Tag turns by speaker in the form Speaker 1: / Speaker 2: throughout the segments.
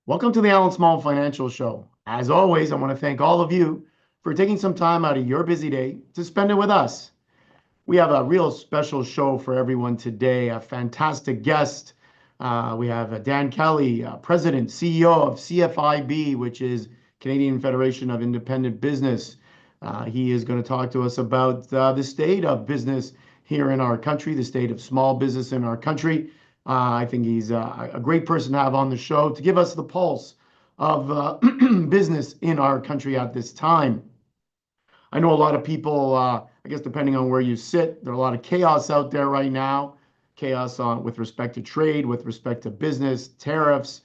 Speaker 1: Welcome to the Allan Small Financial Show. As always, I want to thank all of you for taking some time out of your busy day to spend it with us. We have a real special show for everyone today, a fantastic guest. We have Dan Kelly, President, CEO of CFIB, which is Canadian Federation of Independent Business. He is going to talk to us about the state of business here in our country, the state of small business in our country. I think he's a great person to have on the show to give us the pulse of business in our country at this time. I know a lot of people, I guess depending on where you sit, there's a lot of chaos out there right now. Chaos with respect to trade, with respect to business, tariffs,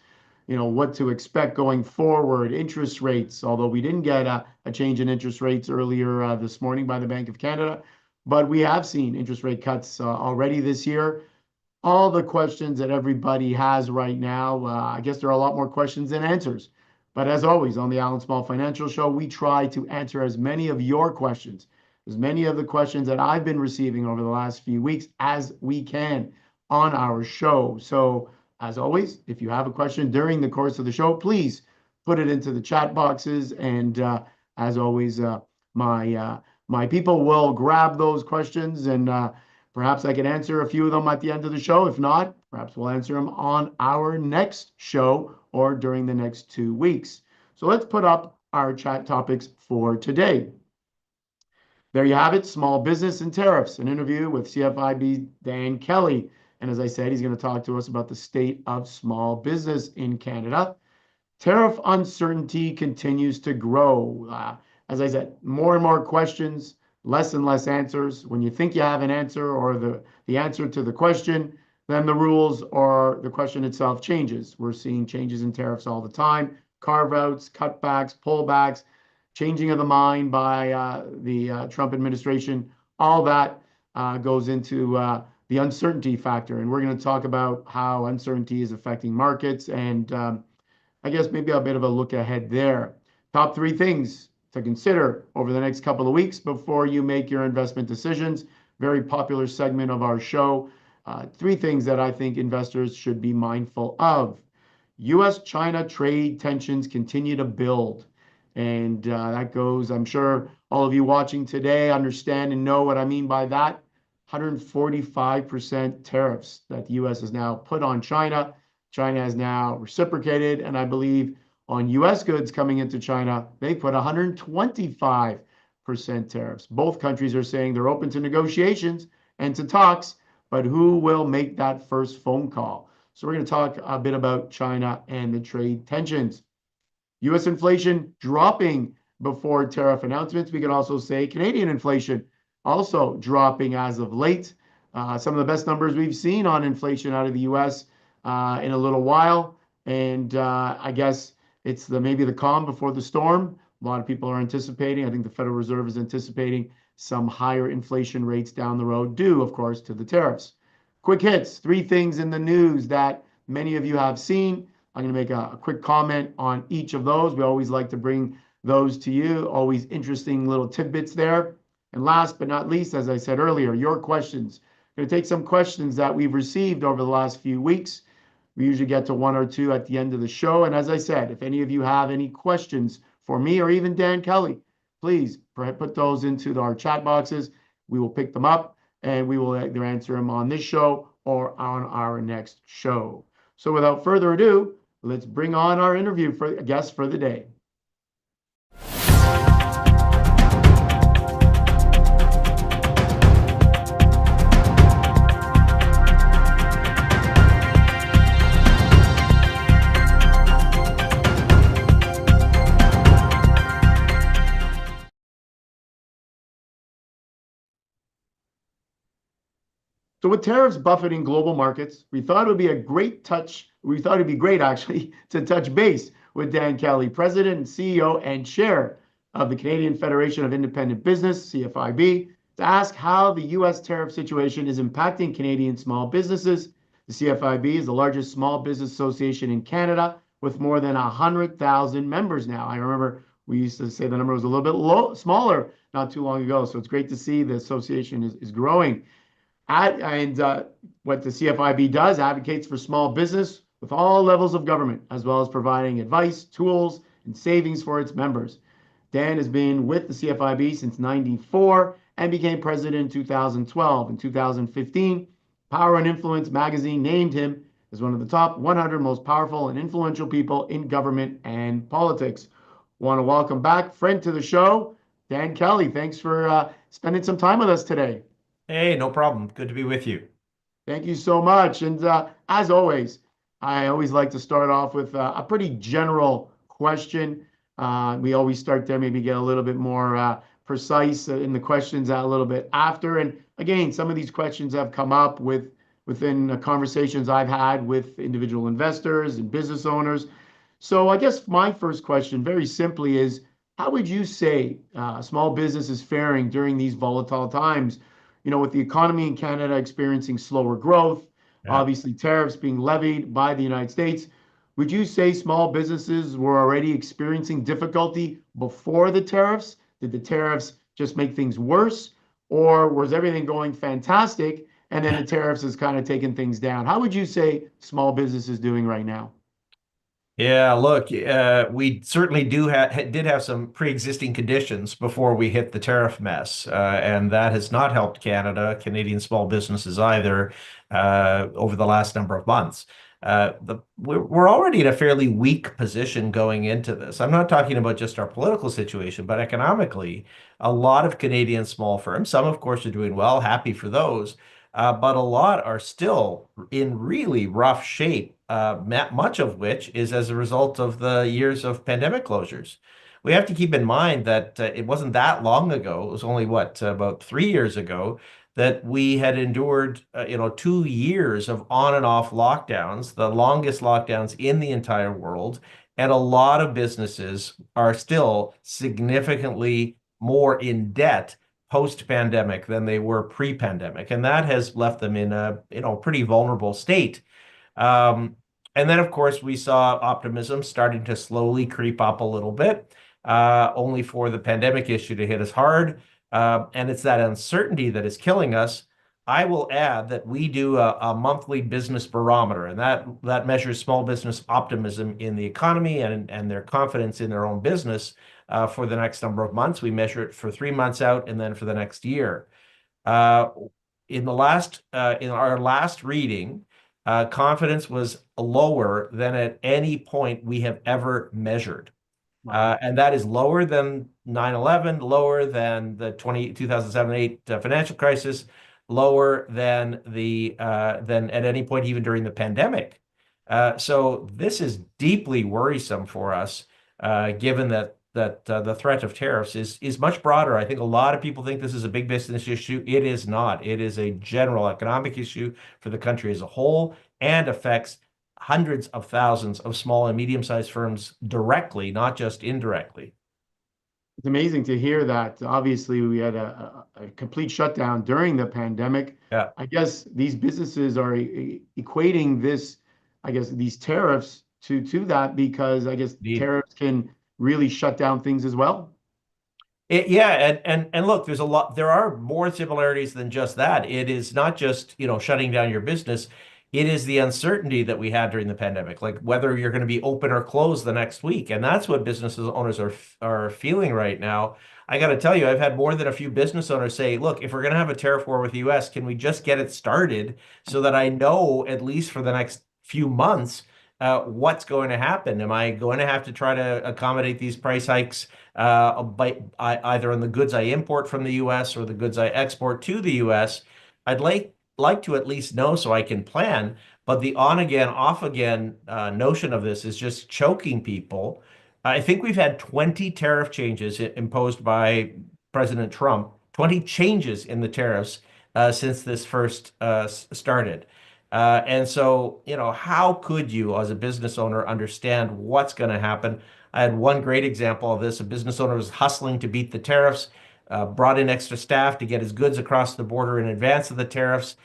Speaker 1: what to expect going forward, interest rates, although we didn't get a change in interest rates earlier this morning by the Bank of Canada, but we have seen interest rate cuts already this year. All the questions that everybody has right now, I guess there are a lot more questions than answers. But as always, on the Allan Small Financial Show, we try to answer as many of your questions, as many of the questions that I've been receiving over the last few weeks as we can on our show. So as always, if you have a question during the course of the show, please put it into the chat boxes. And as always, my people will grab those questions and perhaps I can answer a few of them at the end of the show. If not, perhaps we'll answer them on our next show or during the next 2 weeks. So let's put up our chat topics for today. There you have it, small business and tariffs, an interview with CFIB Dan Kelly. And as I said, he's going to talk to us about the state of small business in Canada. Tariff uncertainty continues to grow. As I said, more and more questions, less and less answers. When you think you have an answer or the answer to the question, then the rules or the question itself changes. We're seeing changes in tariffs all the time, carve-outs, cutbacks, pullbacks, changing of the mind by the Trump administration. All that goes into the uncertainty factor. And we're going to talk about how uncertainty is affecting markets and I guess maybe a bit of a look ahead there. Top 3 things to consider over the next couple of weeks before you make your investment decisions. Very popular segment of our show. 3 things that I think investors should be mindful of. U.S.-China trade tensions continue to build. And that goes, I'm sure all of you watching today understand and know what I mean by that. 145% tariffs that the U.S. has now put on China. China has now reciprocated, and I believe on U.S. goods coming into China, they put 125% tariffs. Both countries are saying they're open to negotiations and to talks, but who will make that first phone call? So we're going to talk a bit about China and the trade tensions. U.S. inflation dropping before tariff announcements. We can also say Canadian inflation also dropping as of late. Some of the best numbers we've seen on inflation out of the U.S. In a little while. And I guess it's maybe the calm before the storm. A lot of people are anticipating, I think the Federal Reserve is anticipating some higher inflation rates down the road, due, of course, to the tariffs. Quick hits, 3 things in the news that many of you have seen. I'm going to make a quick comment on each of those. We always like to bring those to you. Always interesting little tidbits there. And last but not least, as I said earlier, your questions. I'm going to take some questions that we've received over the last few weeks. We usually get to 1 or 2 at the end of the show. And as I said, if any of you have any questions for me or even Dan Kelly, please put those into our chat boxes. We will pick them up and we will either answer them on this show or on our next show. So without further ado, let's bring on our interview for a guest for the day. So with tariffs buffeting global markets, we thought it would be great actually to touch base with Dan Kelly, President and CEO and Chair of the Canadian Federation of Independent Business, CFIB, to ask how the U.S. tariff situation is impacting Canadian small businesses. The CFIB is the largest small business association in Canada with more than 100,000 members now. I remember we used to say the number was a little bit smaller not too long ago. So it's great to see the association is growing. What the CFIB does, advocates for small business with all levels of government, as well as providing advice, tools, and savings for its members. Dan has been with the CFIB since 94 and became president in 2012. In 2015, Power and Influence magazine named him as one of the top 100 most powerful and influential people in government and politics. Want to welcome back friend to the show, Dan Kelly. Thanks for spending some time with us today.
Speaker 2: Hey, no problem. Good to be with you.
Speaker 1: Thank you so much. And as always, I always like to start off with a pretty general question. We always start there, maybe get a little bit more precise in the questions a little bit after. And again, some of these questions have come up within conversations I've had with individual investors and business owners. So I guess my first question, very simply, is how would you say small business is faring during these volatile times? With the economy in Canada experiencing slower growth,
Speaker 2: Yeah.
Speaker 1: obviously tariffs being levied by the United States, would you say small businesses were already experiencing difficulty before the tariffs? Did the tariffs just make things worse? Or was everything going fantastic and then the tariffs has kind of taken things down? How would you say small business is doing right now?
Speaker 2: Yeah, look, we certainly did have some pre-existing conditions before we hit the tariff mess, and that has not helped Canadian small businesses either, over the last number of months. We're already in a fairly weak position going into this. I'm not talking about just our political situation, but economically, a lot of Canadian small firms, some of course are doing well, happy for those, but a lot are still in really rough shape, much of which is as a result of the years of pandemic closures. We have to keep in mind that it wasn't that long ago. It was only about 3 years ago that we had endured, 2 years of on and off lockdowns, the longest lockdowns in the entire world. And a lot of businesses are still significantly more in debt post-pandemic than they were pre-pandemic, and that has left them in a pretty vulnerable state. Um, and then, of course, we saw optimism starting to slowly creep up a little bit, only for the pandemic issue to hit us hard. And it's that uncertainty that is killing us. I will add that we do a monthly business barometer, and that measures small business optimism in the economy and their confidence in their own business for the next number of months. We measure it for 3 months out and then for the next year. Uh, in our last reading, confidence was lower than at any point we have ever measured.
Speaker 1: Wow.
Speaker 2: And that is lower than 9/11, lower than the 2007-8 financial crisis, lower than at any point even during the pandemic. So this is deeply worrisome for us, given that the threat of tariffs is much broader. I think a lot of people think this is a big business issue. It is not. It is a general economic issue for the country as a whole and affects hundreds of thousands of small and medium-sized firms directly, not just indirectly.
Speaker 1: It's amazing to hear that. Obviously, we had a complete shutdown during the pandemic.
Speaker 2: Yeah,
Speaker 1: I guess these businesses are equating this, I guess, these tariffs to that because I guess
Speaker 2: indeed.
Speaker 1: tariffs can really shut down things as well.
Speaker 2: Yeah, and look, there are more similarities than just that. It is not just, shutting down your business. It is the uncertainty that we had during the pandemic, like whether you're going to be open or closed the next week. And that's what businesses owners are feeling right now. I got to tell you, I've had more than a few business owners say, look, if we're going to have a tariff war with the US, can we just get it started so that I know at least for the next few months what's going to happen? Am I going to have to try to accommodate these price hikes either on the goods I import from the US or the goods I export to the US? I'd like to at least know so I can plan. But the on again, off again notion of this is just choking people. I think we've had 20 tariff changes imposed by President Trump, 20 changes in the tariffs since this first started. And so, how could you, as a business owner, understand what's going to happen? I had one great example of this. A business owner was hustling to beat the tariffs, brought in extra staff to get his goods across the border in advance of the tariffs.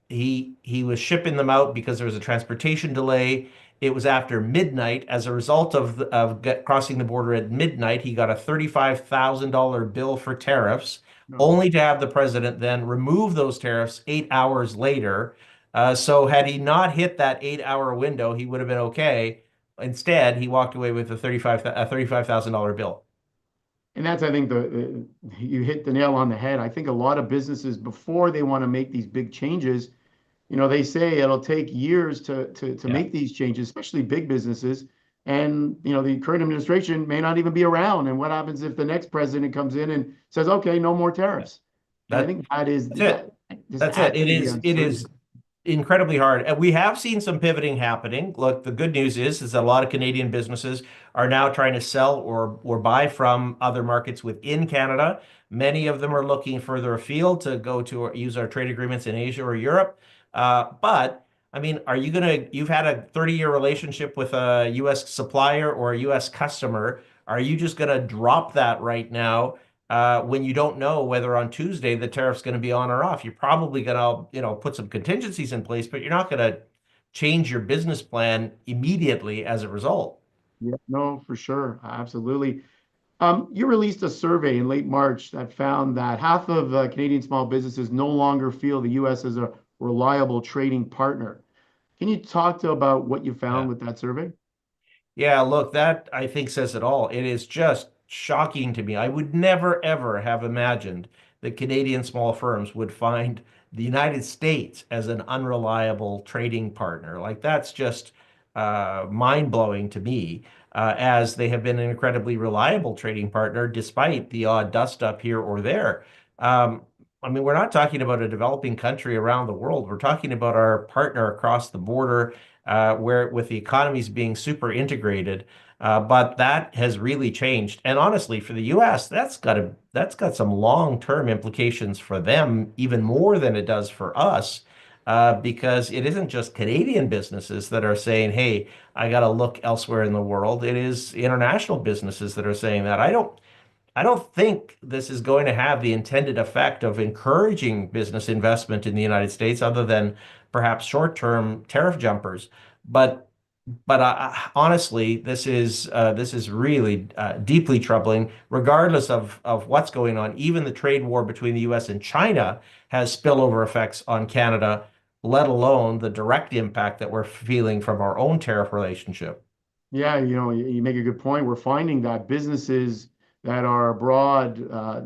Speaker 2: He was shipping them out because there was a transportation delay. It was after midnight. As a result of crossing the border at midnight, he got a $35,000 bill for tariffs,
Speaker 1: No.
Speaker 2: only to have the president then remove those tariffs 8 hours later. So had he not hit that 8 hour window, he would have been okay. Instead, he walked away with a $35,000 bill.
Speaker 1: And that's, I think, you hit the nail on the head. I think a lot of businesses, before they want to make these big changes, they say it'll take years to
Speaker 2: Yeah.
Speaker 1: make these changes, especially big businesses. And, the current administration may not even be around. And what happens if the next president comes in and says, okay, no more
Speaker 2: Yeah.
Speaker 1: tariffs? And I think
Speaker 2: That's it.
Speaker 1: that just
Speaker 2: That's it.
Speaker 1: adds to the
Speaker 2: It
Speaker 1: uncertainty.
Speaker 2: is incredibly hard. And we have seen some pivoting happening. Look, the good news is that a lot of Canadian businesses are now trying to sell or buy from other markets within Canada. Many of them are looking further afield to go to or use our trade agreements in Asia or Europe. But I mean, you've had a 30-year relationship with a US supplier or a US customer. Are you just gonna drop that right now? When you don't know whether on Tuesday the tariff's going to be on or off. You're probably going to, put some contingencies in place, but you're not going to change your business plan immediately as a result.
Speaker 1: Yeah, no, for sure. Absolutely. You released a survey in late March that found that half of Canadian small businesses no longer feel the U.S. is a reliable trading partner. Can you talk about what you
Speaker 2: Yeah.
Speaker 1: found with that survey?
Speaker 2: Yeah, look, that I think says it all. It is just shocking to me. I would never, ever have imagined that Canadian small firms would find the United States as an unreliable trading partner. Like, that's just mind-blowing to me, as they have been an incredibly reliable trading partner despite the odd dust up here or there. Um, I mean, we're not talking about a developing country around the world. We're talking about our partner across the border, where with the economies being super integrated. But that has really changed. And honestly, for the US, that's got some long-term implications for them, even more than it does for us. Because it isn't just Canadian businesses that are saying, hey, I got to look elsewhere in the world. It is international businesses that are saying that. I don't think this is going to have the intended effect of encouraging business investment in the United States, other than perhaps short-term tariff jumpers. But honestly, this is really deeply troubling, regardless of what's going on. Even the trade war between the U.S. and China has spillover effects on Canada, let alone the direct impact that we're feeling from our own tariff relationship.
Speaker 1: Yeah, you make a good point. We're finding that businesses that are abroad,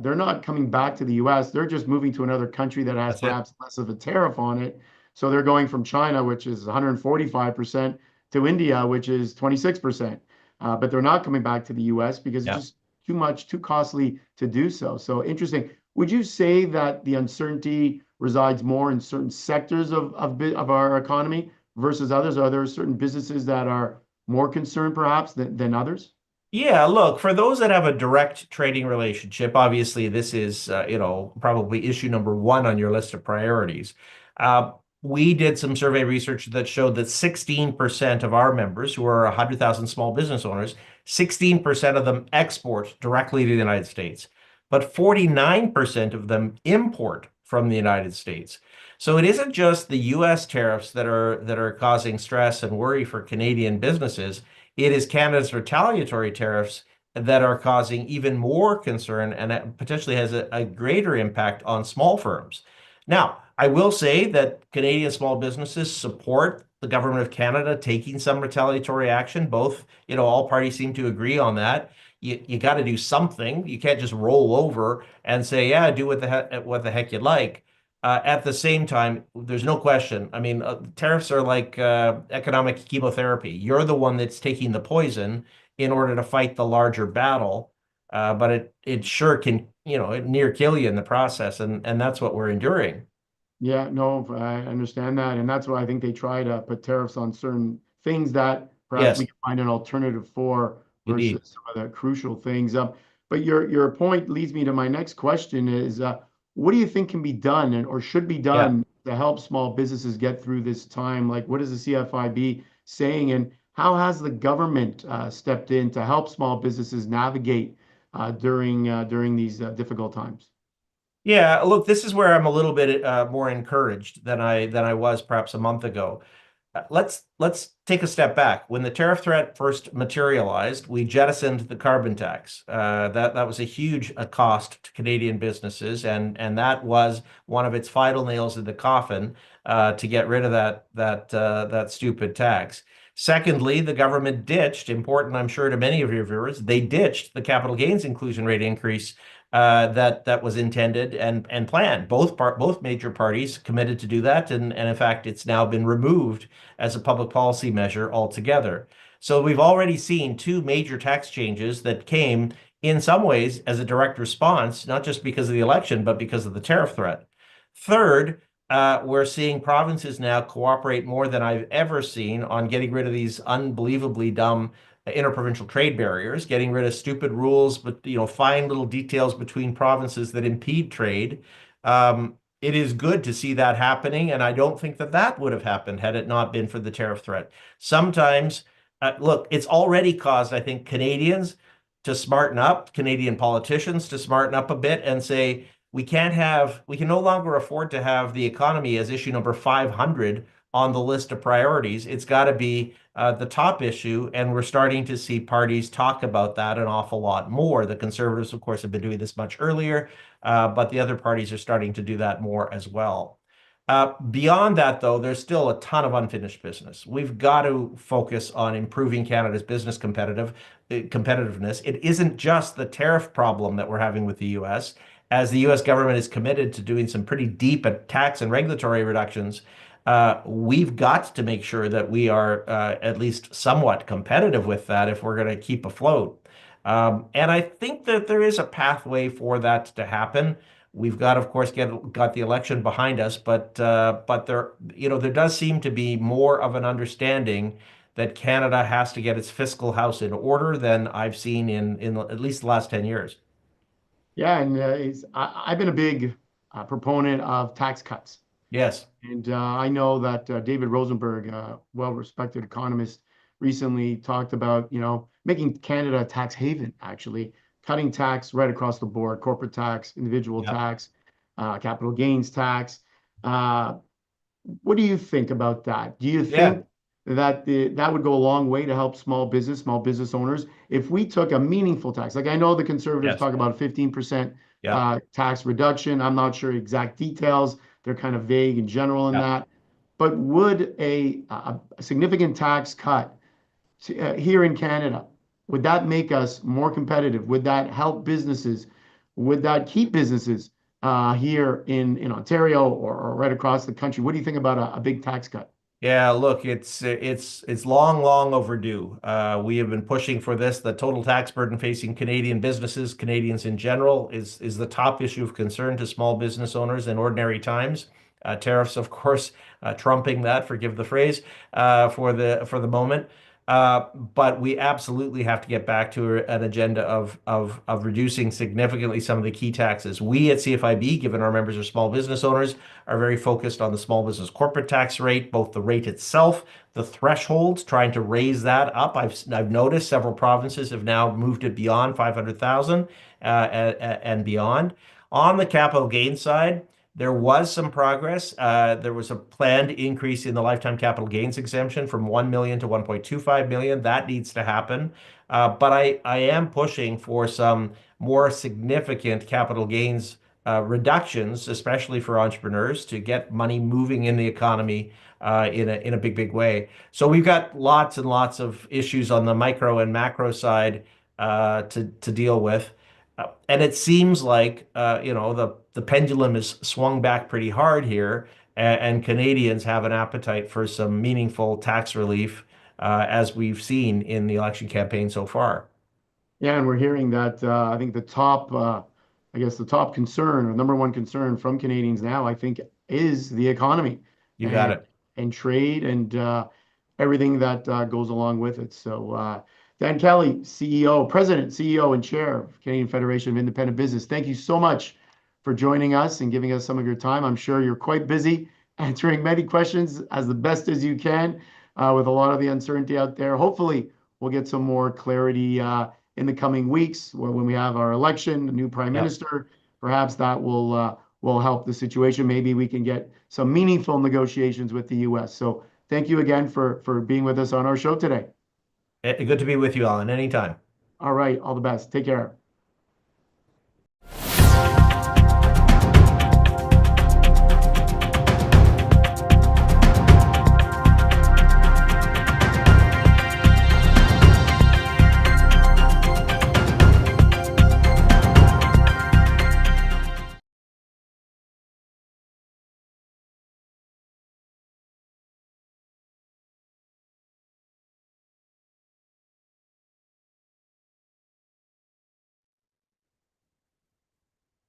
Speaker 1: they're not coming back to the US. They're just moving to another country that has
Speaker 2: That's it.
Speaker 1: perhaps less of a tariff on it. So they're going from China, which is 145%, to India, which is 26%. But they're not coming back to the US because it's
Speaker 2: Yeah.
Speaker 1: just too much, too costly to do so. So interesting. Would you say that the uncertainty resides more in certain sectors of our economy versus others? Are there certain businesses that are more concerned perhaps than others?
Speaker 2: Yeah, look, for those that have a direct trading relationship, obviously this is, probably issue number one on your list of priorities. Uh, we did some survey research that showed that 16% of our members, who are 100,000 small business owners, 16% of them export directly to the United States, but 49% of them import from the United States. So it isn't just the US tariffs that are causing stress and worry for Canadian businesses. It is Canada's retaliatory tariffs that are causing even more concern, and that potentially has a greater impact on small firms. Now, I will say that Canadian small businesses support the government of Canada taking some retaliatory action. Both, all parties seem to agree on that. You got to do something. You can't just roll over and say, yeah, do what the heck you like. At the same time, there's no question. I mean, tariffs are like economic chemotherapy. You're the one that's taking the poison in order to fight the larger battle, but it sure can, it near kill you in the process, and that's what we're enduring.
Speaker 1: Yeah, no, I understand that. And that's why I think they try to put tariffs on certain things that perhaps we
Speaker 2: Yes,
Speaker 1: can find an alternative for
Speaker 2: indeed.
Speaker 1: versus some of the crucial things. But your point leads me to my next question is what do you think can be done or should be
Speaker 2: Yeah.
Speaker 1: done to help small businesses get through this time? Like, what is the CFIB saying? And how has the government stepped in to help small businesses navigate during these difficult times?
Speaker 2: Yeah, look, this is where I'm a little bit more encouraged than I was perhaps a month ago. let's take a step back. When the tariff threat first materialized, we jettisoned the carbon tax. That was a huge cost to Canadian businesses, and that was one of its final nails in the coffin to get rid of that stupid tax. Secondly, the government ditched, important I'm sure to many of your viewers, they ditched the capital gains inclusion rate increase that was intended and planned. Both major parties committed to do that, and in fact, it's now been removed as a public policy measure altogether. So we've already seen two major tax changes that came in some ways as a direct response, not just because of the election, but because of the tariff threat. Third, we're seeing provinces now cooperate more than I've ever seen on getting rid of these unbelievably dumb interprovincial trade barriers, getting rid of stupid rules, but fine little details between provinces that impede trade. It is good to see that happening, and I don't think that would have happened had it not been for the tariff threat. Sometimes, look, it's already caused, I think, Canadians to smarten up, Canadian politicians to smarten up a bit and say, we can no longer afford to have the economy as issue number 500 on the list of priorities. It's got to be the top issue, and we're starting to see parties talk about that an awful lot more. The Conservatives, of course, have been doing this much earlier, but the other parties are starting to do that more as well. Beyond that, though, there's still a ton of unfinished business. We've got to focus on improving Canada's business competitiveness. It isn't just the tariff problem that we're having with the U.S., as the U.S. government is committed to doing some pretty deep tax and regulatory reductions. We've got to make sure that we are at least somewhat competitive with that if we're going to keep afloat. And I think that there is a pathway for that to happen. We've got, of course, got the election behind us, but there does seem to be more of an understanding that Canada has to get its fiscal house in order than I've seen in at least the last 10 years.
Speaker 1: Yeah, and I've been a big proponent of tax cuts.
Speaker 2: Yes.
Speaker 1: And I know that David Rosenberg, a well-respected economist, recently talked about, making Canada a tax haven, actually, cutting tax right across the board, corporate tax, individual
Speaker 2: Yep.
Speaker 1: tax, capital gains tax. Uh, what do you think about that? Do you
Speaker 2: Yeah.
Speaker 1: think that that would go a long way to help small business owners if we took a meaningful tax? Like I know the conservatives
Speaker 2: Yes.
Speaker 1: talk about 15%
Speaker 2: Yep.
Speaker 1: tax reduction. I'm not sure exact details. They're kind of vague and general in
Speaker 2: Yep.
Speaker 1: that. But would a significant tax cut here in Canada, would that make us more competitive? Would that help businesses? Would that keep businesses here in Ontario or right across the country? What do you think about a big tax cut?
Speaker 2: Yeah, look, it's long, long overdue. We have been pushing for this. The total tax burden facing Canadian businesses, Canadians in general, is the top issue of concern to small business owners in ordinary times. Tariffs, of course, trumping that, forgive the phrase, for the moment. But we absolutely have to get back to an agenda of reducing significantly some of the key taxes. We at CFIB, given our members are small business owners, are very focused on the small business corporate tax rate, both the rate itself, the thresholds, trying to raise that up. I've noticed several provinces have now moved it beyond 500,000 and beyond. On the capital gain side, there was some progress. There was a planned increase in the lifetime capital gains exemption from 1 million to 1.25 million. That needs to happen. But I am pushing for some more significant capital gains reductions, especially for entrepreneurs, to get money moving in the economy in a big way. So we've got lots and lots of issues on the micro and macro side to deal with. And it seems like the pendulum is swung back pretty hard here, and Canadians have an appetite for some meaningful tax relief, as we've seen in the election campaign so far.
Speaker 1: Yeah, and we're hearing that I think I guess the top concern or number one concern from Canadians now, I think, is the economy
Speaker 2: You got
Speaker 1: and
Speaker 2: it.
Speaker 1: trade and everything that goes along with it. So, Dan Kelly, CEO, President, CEO, and Chair of Canadian Federation of Independent Business, thank you so much for joining us and giving us some of your time. I'm sure you're quite busy answering many questions as the best as you can with a lot of the uncertainty out there. Hopefully, we'll get some more clarity in the coming weeks when we have our election, a new prime
Speaker 2: Yep.
Speaker 1: minister. Perhaps that will help the situation. Maybe we can get some meaningful negotiations with the U.S. So thank you again for being with us on our show today.
Speaker 2: Good to be with you, Allan. Anytime.
Speaker 1: All right, all the best. Take care.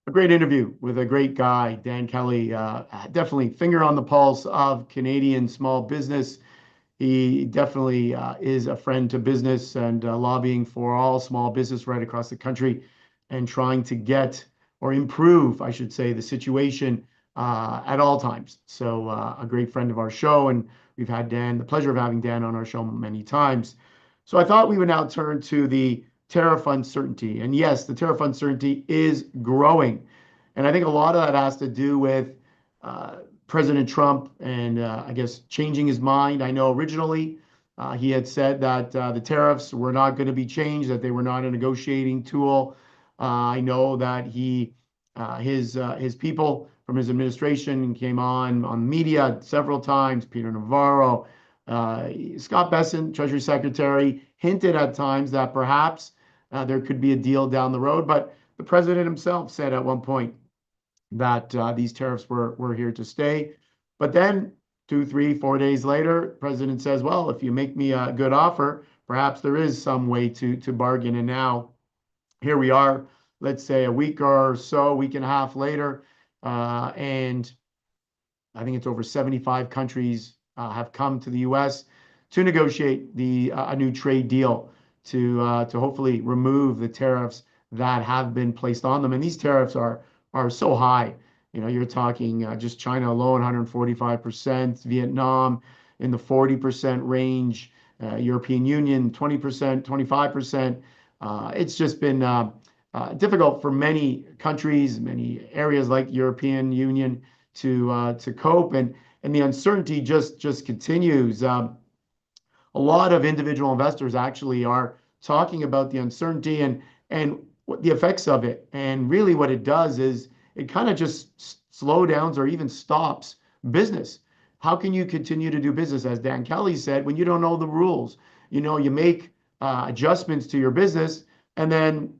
Speaker 1: A great interview with a great guy, Dan Kelly. Definitely finger on the pulse of Canadian small business. He definitely is a friend to business and lobbying for all small business right across the country and trying to get or improve, I should say, the situation at all times. So, a great friend of our show, and we've had the pleasure of having Dan on our show many times. So, I thought we would now turn to the tariff uncertainty. And yes, the tariff uncertainty is growing. And I think a lot of that has to do with uh, President Trump and I guess changing his mind. I know originally he had said that the tariffs were not going to be changed, that they were not a negotiating tool. I know that his people from his administration came on media several times. Peter Navarro, Scott Bessent, Treasury Secretary, hinted at times that perhaps there could be a deal down the road. But the president himself said at one point that these tariffs were here to stay. But then 2, 3, 4 days later, president says, well, if you make me a good offer, perhaps there is some way to bargain. And now here we are, let's say a week or so, week and a half later, and I think it's over 75 countries have come to the U.S. to negotiate a new trade deal to hopefully remove the tariffs that have been placed on them. And these tariffs are so high. You know, you're talking just China alone, 145%, Vietnam in the 40% range, European Union, 20%, 25%. It's just been difficult for many countries, many areas like European Union to cope, and the uncertainty just continues. A lot of individual investors actually are talking about the uncertainty and what the effects of it. And really, what it does is it kind of just slow downs or even stops business. How can you continue to do business, as Dan Kelly said, when you don't know the rules? You know, you make adjustments to your business, and then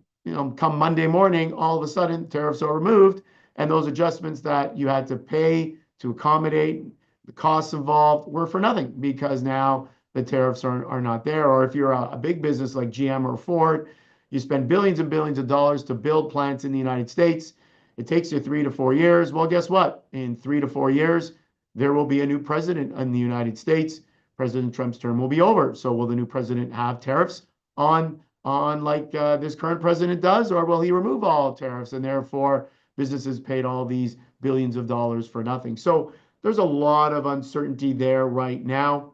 Speaker 1: come Monday morning, all of a sudden tariffs are removed, and those adjustments that you had to pay to accommodate the costs involved were for nothing because now the tariffs are not there. Or if you're a big business like GM or Ford, you spend billions and billions of dollars to build plants in the United States. It takes you 3 to 4 years. Well, guess what? In 3 to 4 years, there will be a new president in the United States. President Trump's term will be over. So will the new president have tariffs on like this current president does, or will he remove all tariffs and therefore businesses paid all these billions of dollars for nothing? So there's a lot of uncertainty there right now.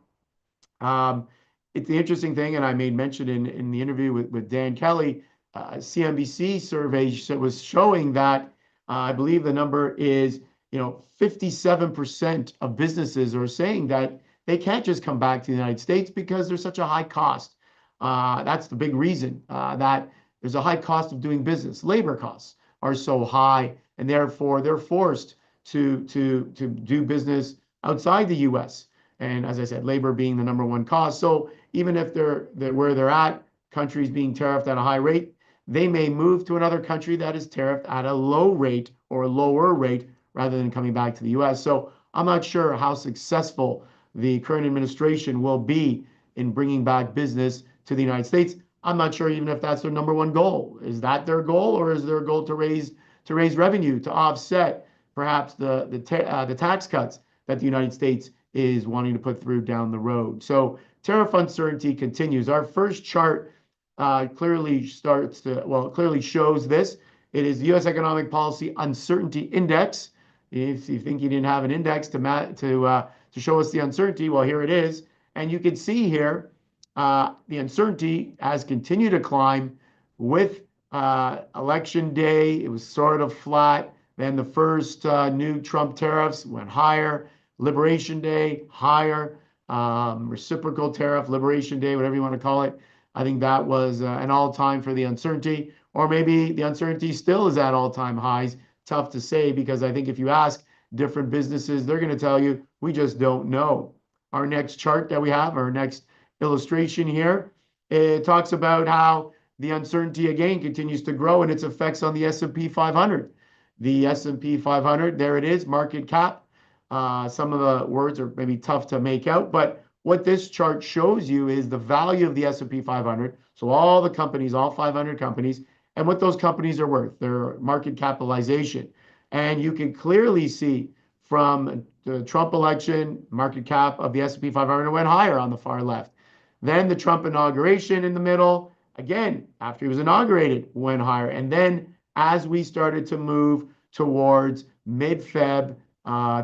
Speaker 1: Um, it's the interesting thing, and I made mention in the interview with Dan Kelly, CNBC survey was showing that I believe the number is, 57% of businesses are saying that they can't just come back to the United States because there's such a high cost. That's the big reason that there's a high cost of doing business. Labor costs are so high, and therefore they're forced to do business outside the U.S. And as I said, labor being the number one cost. So even if they're where they're at, countries being tariffed at a high rate, they may move to another country that is tariffed at a low rate or a lower rate rather than coming back to the U.S. So I'm not sure how successful the current administration will be in bringing back business to the United States. I'm not sure even if that's their number one goal. Is that their goal, or is their goal to raise revenue to offset perhaps the tax cuts that the United States is wanting to put through down the road? So tariff uncertainty continues. Our first chart clearly shows this. It is the U.S. Economic Policy Uncertainty Index. If you think you didn't have an index to show us the uncertainty, well, here it is. And you can see here the uncertainty has continued to climb with election day. It was sort of flat. Then the first new Trump tariffs went higher. Liberation Day, higher. reciprocal tariff, Liberation Day, whatever you want to call it. I think that was an all-time for the uncertainty, or maybe the uncertainty still is at all-time highs. Tough to say because I think if you ask different businesses, they're going to tell you, we just don't know. Our next chart that we have, our next illustration here, it talks about how the uncertainty again continues to grow and its effects on the S&P 500. The S&P 500, there it is, market cap. Some of the words are maybe tough to make out, but what this chart shows you is the value of the S&P 500. So all the companies, all 500 companies, and what those companies are worth, their market capitalization. And you can clearly see from the Trump election, market cap of the S&P 500 went higher on the far left. Then the Trump inauguration in the middle, again, after he was inaugurated, went higher. And then as we started to move towards mid-Feb,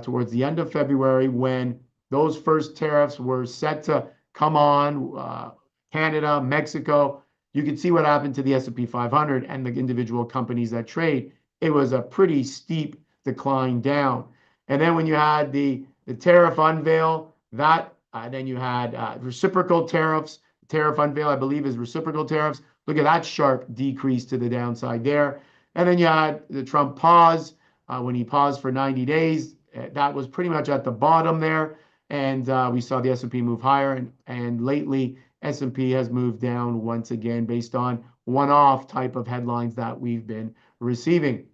Speaker 1: towards the end of February, when those first tariffs were set to come on, Canada, Mexico, you can see what happened to the S&P 500 and the individual companies that trade. It was a pretty steep decline down. And then when you had the tariff unveil, that then you had reciprocal tariffs. Tariff unveil, I believe, is reciprocal tariffs. Look at that sharp decrease to the downside there. And then you had the Trump pause. When he paused for 90 days, that was pretty much at the bottom there. And we saw the S&P move higher. And lately, S&P has moved down once again based on one-off type of headlines that we've been receiving.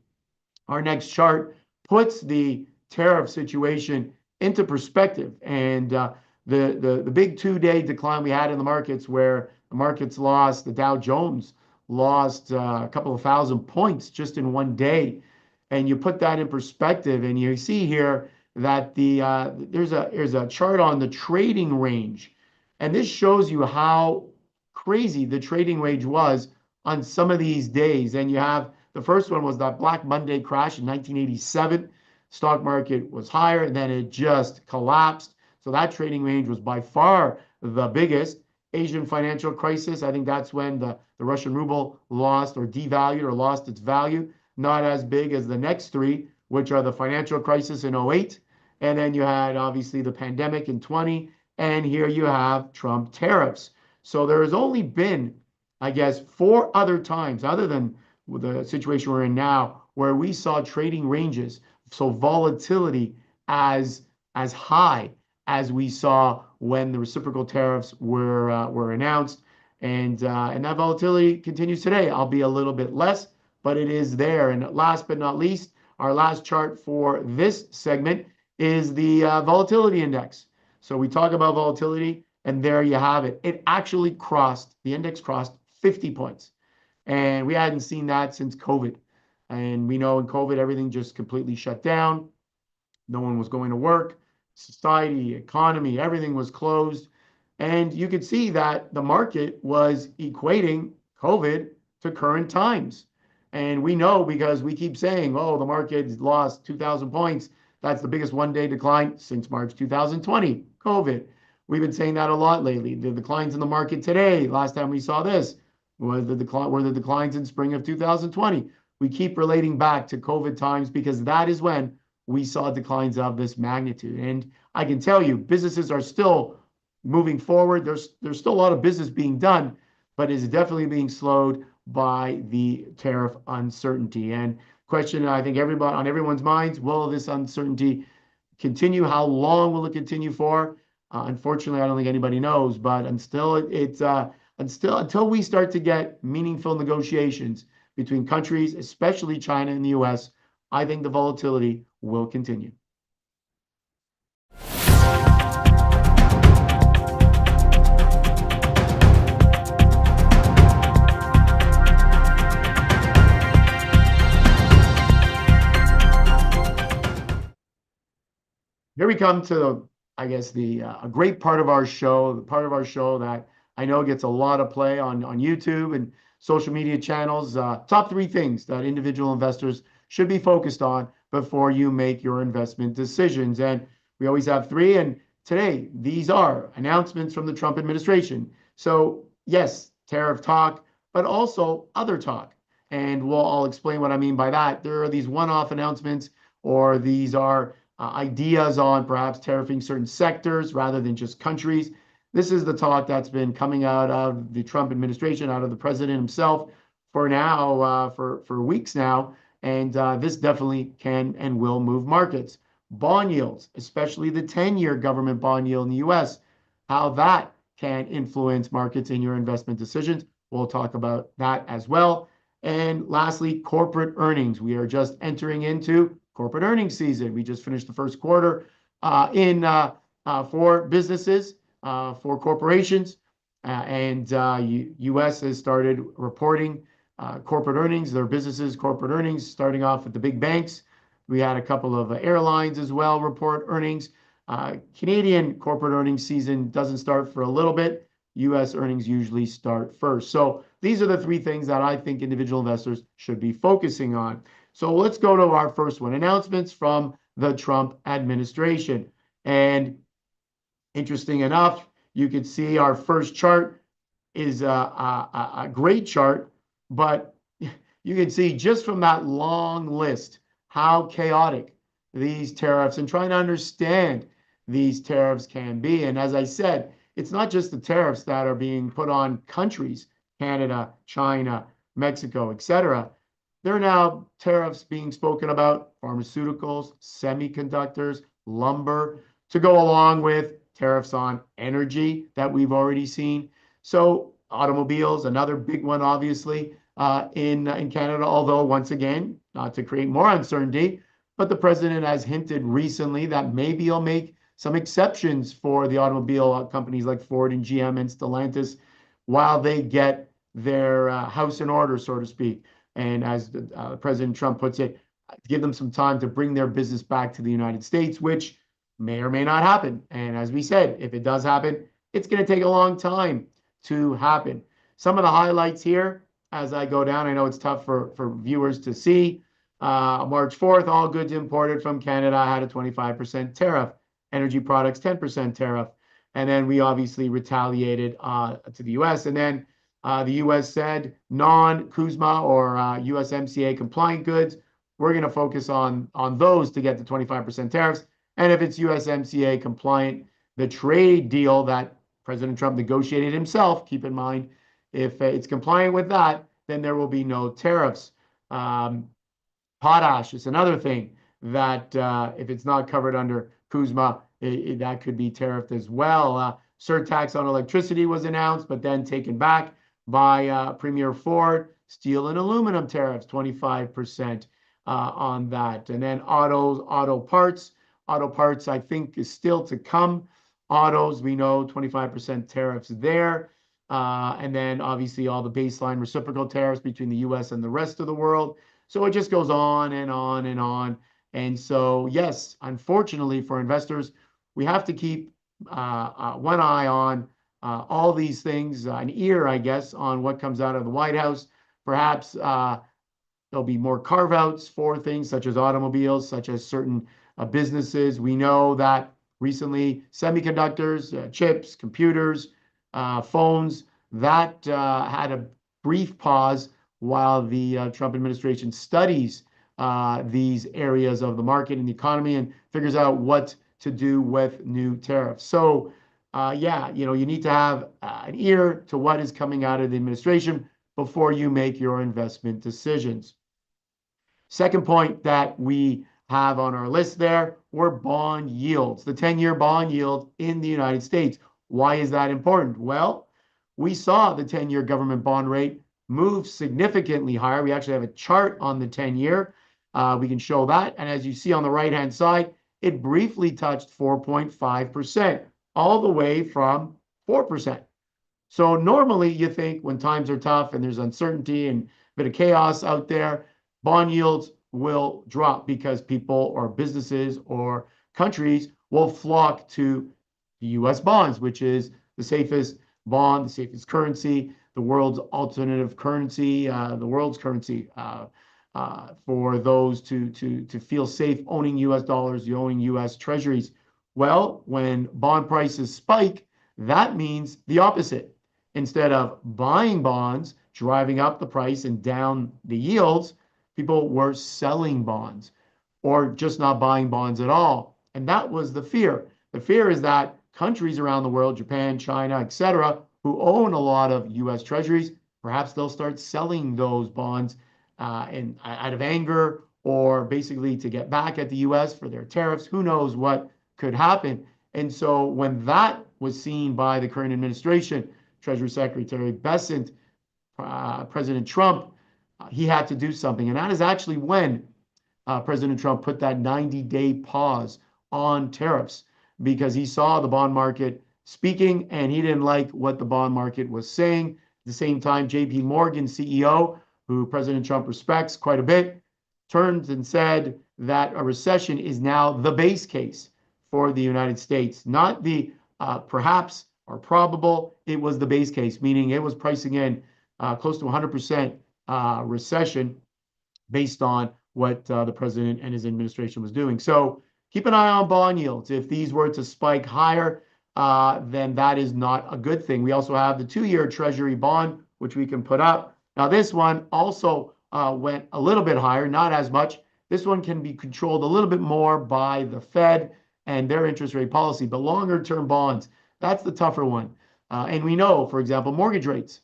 Speaker 1: Our next chart puts the tariff situation into perspective. And the big 2-day decline we had in the markets, where the markets lost, the Dow Jones lost a couple of thousand points just in one day. And you put that in perspective, and you see here that there's a chart on the trading range, and this shows you how crazy the trading range was on some of these days. And you have the first one was that Black Monday crash in 1987. Stock market was higher, and then it just collapsed. So that trading range was by far the biggest. Asian financial crisis, I think that's when the Russian ruble lost or devalued or lost its value. Not as big as the next three, which are the financial crisis in 08. And then you had obviously the pandemic in 20. And here you have Trump tariffs. So there has only been, I guess, 4 other times, other than the situation we're in now, where we saw trading ranges, so volatility as high as we saw when the reciprocal tariffs were announced. And that volatility continues today. I'll be a little bit less, but it is there. And last but not least, our last chart for this segment is the volatility index. So we talk about volatility, and there you have it. It actually crossed, the index crossed 50 points. And we hadn't seen that since COVID. And we know in COVID, everything just completely shut down. No one was going to work. Society, economy, everything was closed. And you could see that the market was equating COVID to current times. And we know because we keep saying, oh, the market lost 2,000 points. That's the biggest one-day decline since March 2020, COVID. We've been saying that a lot lately. The declines in the market today, last time we saw this, were the declines in spring of 2020. We keep relating back to COVID times because that is when we saw declines of this magnitude. And I can tell you, businesses are still moving forward. There's still a lot of business being done, but it's definitely being slowed by the tariff uncertainty. And question, I think everybody on everyone's minds, will this uncertainty continue? How long will it continue for? Unfortunately, I don't think anybody knows, but until we start to get meaningful negotiations between countries, especially China and the US, I think the volatility will continue. Here we come to, I guess, a great part of our show, the part of our show that I know gets a lot of play on YouTube and social media channels. Top 3 things that individual investors should be focused on before you make your investment decisions. And we always have 3. And today, these are announcements from the Trump administration. So yes, tariff talk, but also other talk. And I'll explain what I mean by that. There are these one-off announcements, or these are ideas on perhaps tariffing certain sectors rather than just countries. This is the talk that's been coming out of the Trump administration, out of the president himself for now, for weeks now. And this definitely can and will move markets. Bond yields, especially the 10-year government bond yield in the US, how that can influence markets in your investment decisions. We'll talk about that as well. And lastly, corporate earnings. We are just entering into corporate earnings season. We just finished the first quarter for businesses, for corporations, and U.S. has started reporting corporate earnings, their businesses' corporate earnings, starting off with the big banks. We had a couple of airlines as well report earnings. Canadian corporate earnings season doesn't start for a little bit. U.S. earnings usually start first. So these are the three things that I think individual investors should be focusing on. So let's go to our first one, announcements from the Trump administration. And interesting enough, you can see our first chart is a great chart, but you can see just from that long list how chaotic these tariffs and trying to understand these tariffs can be. And as I said, it's not just the tariffs that are being put on countries, Canada, China, Mexico, etc. There are now tariffs being spoken about pharmaceuticals, semiconductors, lumber, to go along with tariffs on energy that we've already seen. So automobiles, another big one, obviously, in Canada, although once again, not to create more uncertainty, but the president has hinted recently that maybe he'll make some exceptions for the automobile companies like Ford and GM and Stellantis while they get their house in order, so to speak. And as President Trump puts it, give them some time to bring their business back to the United States, which may or may not happen. And as we said, if it does happen, it's going to take a long time to happen. Some of the highlights here as I go down, I know it's tough for viewers to see. March 4th, all goods imported from Canada had a 25% tariff. Energy products, 10% tariff. And then we obviously retaliated to the US. And then the US said non-CUSMA or USMCA compliant goods, we're going to focus on those to get the 25% tariffs. And if it's USMCA compliant, the trade deal that President Trump negotiated himself, keep in mind, if it's compliant with that, then there will be no tariffs. Potash is another thing that if it's not covered under CUSMA, that could be tariffed as well. Surtax on electricity was announced, but then taken back by Premier Ford. Steel and aluminum tariffs, 25% on that. And then auto parts, I think is still to come. Autos, we know 25% tariffs there. And then obviously all the baseline reciprocal tariffs between the US and the rest of the world. So it just goes on and on and on. And so, yes, unfortunately for investors, we have to keep one eye on all these things, an ear, I guess, on what comes out of the White House. Perhaps there'll be more carve-outs for things such as automobiles, such as certain businesses. We know that recently semiconductors, chips, computers, phones, that had a brief pause while the Trump administration studies these areas of the market and the economy and figures out what to do with new tariffs. So, yeah, you need to have an ear to what is coming out of the administration before you make your investment decisions. Second point that we have on our list there were bond yields, the 10-year bond yield in the United States. Why is that important? Well, we saw the 10-year government bond rate move significantly higher. We actually have a chart on the 10-year. We can show that. And as you see on the right-hand side, it briefly touched 4.5%, all the way from 4%. So normally you think when times are tough and there's uncertainty and a bit of chaos out there, bond yields will drop because people or businesses or countries will flock to the US bonds, which is the safest bond, the safest currency, the world's alternative currency, the world's currency for those to feel safe owning US dollars, owning US treasuries. Well, when bond prices spike, that means the opposite. Instead of buying bonds, driving up the price and down the yields, people were selling bonds. or just not buying bonds at all. And that was the fear. The fear is that countries around the world, Japan, China, etc., who own a lot of US treasuries, perhaps they'll start selling those bonds out of anger or basically to get back at the US for their tariffs. Who knows what could happen? And so when that was seen by the current administration, Treasury Secretary Bessent, President Trump, he had to do something. And that is actually when President Trump put that 90-day pause on tariffs because he saw the bond market speaking and he didn't like what the bond market was saying. At the same time, JP Morgan CEO, who President Trump respects quite a bit, turned and said that a recession is now the base case for the United States, not the perhaps or probable. It was the base case, meaning it was pricing in close to 100% recession based on what the president and his administration was doing. So keep an eye on bond yields. If these were to spike higher, then that is not a good thing. We also have the 2-year Treasury bond, which we can put up. Now, this one also went a little bit higher, not as much. This one can be controlled a little bit more by the Fed and their interest rate policy, but longer term bonds, that's the tougher one. And we know, for example, mortgage rates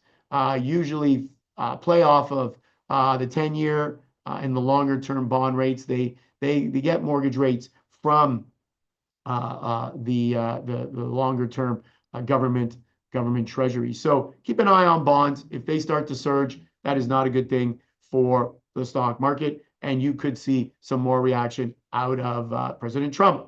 Speaker 1: usually play off of the 10-year and the longer term bond rates. They get mortgage rates from the longer term government treasury. So keep an eye on bonds. If they start to surge, that is not a good thing for the stock market, and you could see some more reaction out of President Trump.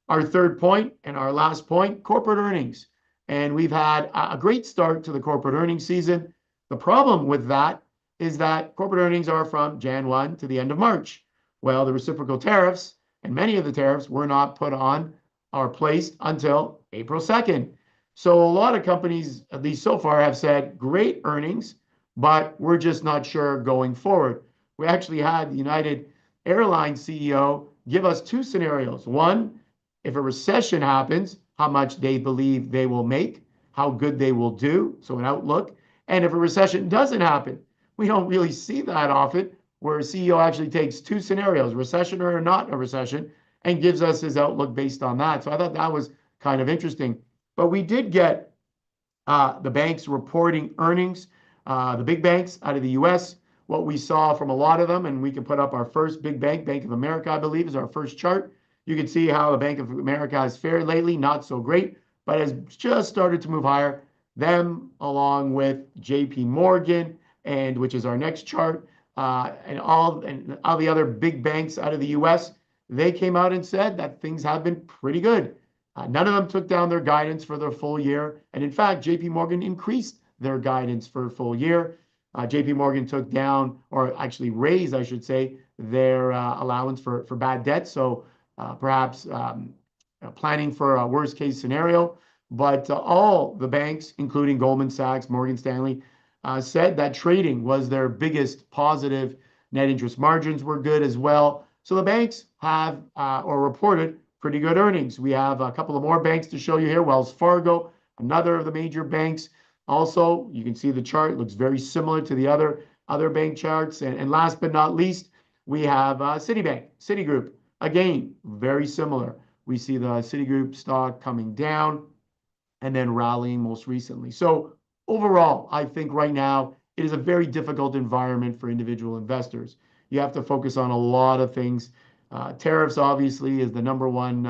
Speaker 1: Our third point and our last point, corporate earnings. And we've had a great start to the corporate earnings season. The problem with that is that corporate earnings are from Jan 1 to the end of March. Well, the reciprocal tariffs and many of the tariffs were not put on or placed until April 2nd. So a lot of companies, at least so far, have said great earnings, but we're just not sure going forward. We actually had the United Airlines CEO give us 2 scenarios. One, if a recession happens, how much they believe they will make, how good they will do, so an outlook. And if a recession doesn't happen, we don't really see that often, where a CEO actually takes 2 scenarios, recession or not a recession, and gives us his outlook based on that. So I thought that was kind of interesting. But we did get the banks reporting earnings, the big banks out of the US. What we saw from a lot of them, and we can put up our first big bank, Bank of America, I believe, is our first chart. You can see how the Bank of America has fared lately, not so great, but has just started to move higher. Them, along with JP Morgan, and which is our next chart, and all the other big banks out of the US, they came out and said that things have been pretty good. None of them took down their guidance for their full year. And in fact, JP Morgan increased their guidance for full year. JP Morgan took down, or actually raised, I should say, their allowance for bad debt. So perhaps planning for a worst case scenario. But all the banks, including Goldman Sachs, Morgan Stanley, said that trading was their biggest positive. Net interest margins were good as well. So the banks have or reported pretty good earnings. We have a couple of more banks to show you here. Wells Fargo, another of the major banks. Also, you can see the chart looks very similar to the other bank charts. And last but not least, we have Citigroup. Again, very similar. We see the Citigroup stock coming down and then rallying most recently. So overall, I think right now it is a very difficult environment for individual investors. You have to focus on a lot of things. Tariffs obviously is the number one